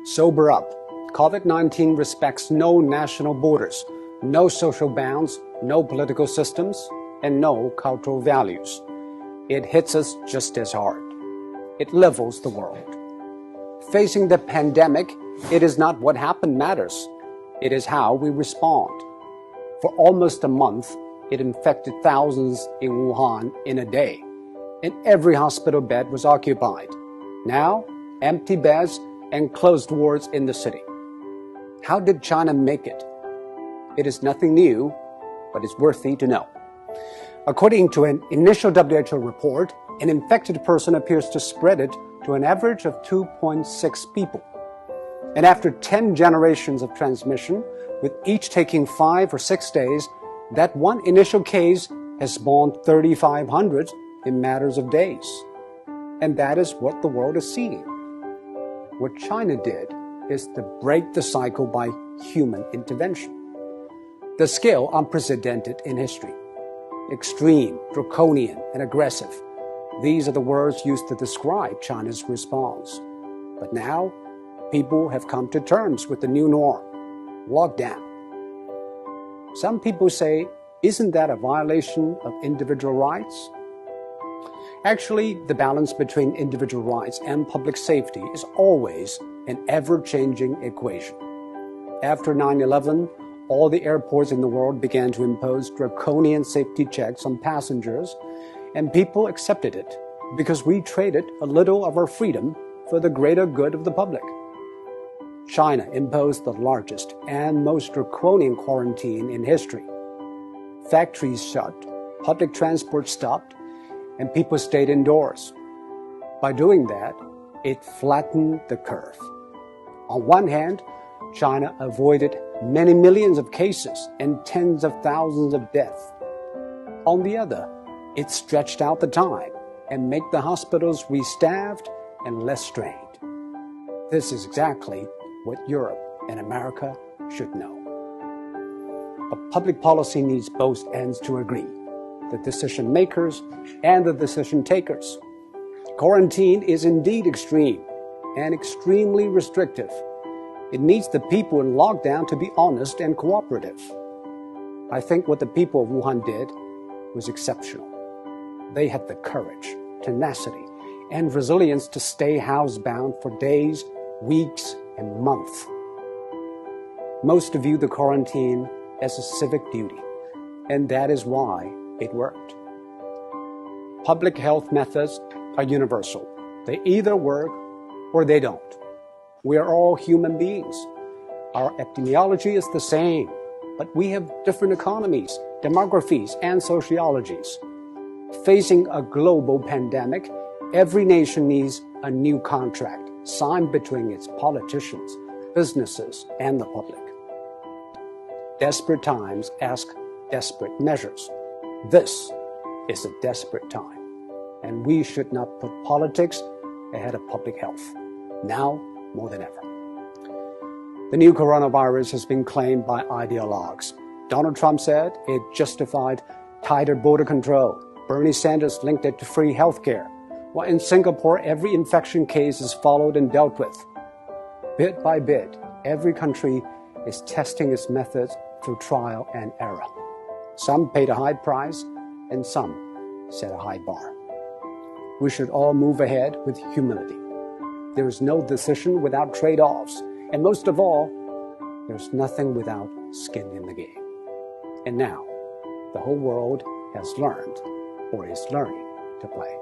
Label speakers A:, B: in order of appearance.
A: Sober up. COVID-19 respects no national borders, no social bounds, no political systems, and no cultural values. It hits us just as hard. It levels the world. Facing the pandemic, it is not what happened matters. It is how we respond. For almost a month, it infected thousands in Wuhan in a day, and every hospital bed was occupied. Now, empty beds and closed wards in the city. How did China make it? It is nothing new, but it's worthy to know. According to an initial WHO report, an infected person appears to spread it to an average of 2.6 people. And after 10 generations of transmission, with each taking 5 or 6 days, that one initial case has spawned 3,500 in matters of days. And that is what the world is seeing. What China did is to break the cycle by human intervention. The scale unprecedented in history. Extreme, draconian, and aggressive. These are the words used to describe China's response. But now, people have come to terms with the new norm, lockdown. Some people say, isn't that a violation of individual rights? Actually, the balance between individual rights and public safety is always an ever-changing equation. After 9/11, all the airports in the world began to impose draconian safety checks on passengers, and people accepted it because we traded a little of our freedom for the greater good of the public. China imposed the largest and most draconian quarantine in history. Factories shut, public transport stopped, and people stayed indoors. By doing that, it flattened the curve. On one hand, China avoided many millions of cases and tens of thousands of deaths. On the other, it stretched out the time and made the hospitals restaffed and less strained. This is exactly what Europe and America should know. But public policy needs both ends to agree, the decision makers and the decision takers. Quarantine is indeed extreme and extremely restrictive. It needs the people in lockdown to be honest and cooperative. I think what the people of Wuhan did was exceptional. They had the courage, tenacity, and resilience to stay housebound for days, weeks, and months. Most view the quarantine as a civic duty, and that is why it worked. Public health methods are universal. They either work or they don't. We are all human beings. Our epidemiology is the same, but we have different economies, demographies, and sociologies. Facing a global pandemic, every nation needs a new contract signed between its politicians, businesses, and the public. Desperate times ask desperate measures. This is a desperate time, and we should not put politics ahead of public health, now more than ever. The new coronavirus has been claimed by ideologues. Donald Trump said it justified tighter border control. Bernie Sanders linked it to free health care. While in Singapore, every infection case is followed and dealt with. Bit by bit, every country is testing its methods through trial and error. Some paid a high price, and some set a high bar. We should all move ahead with humility. There is no decision without trade-offs, and most of all, there's nothing without skin in the game. And now, the whole world has learned, or is learning, to play.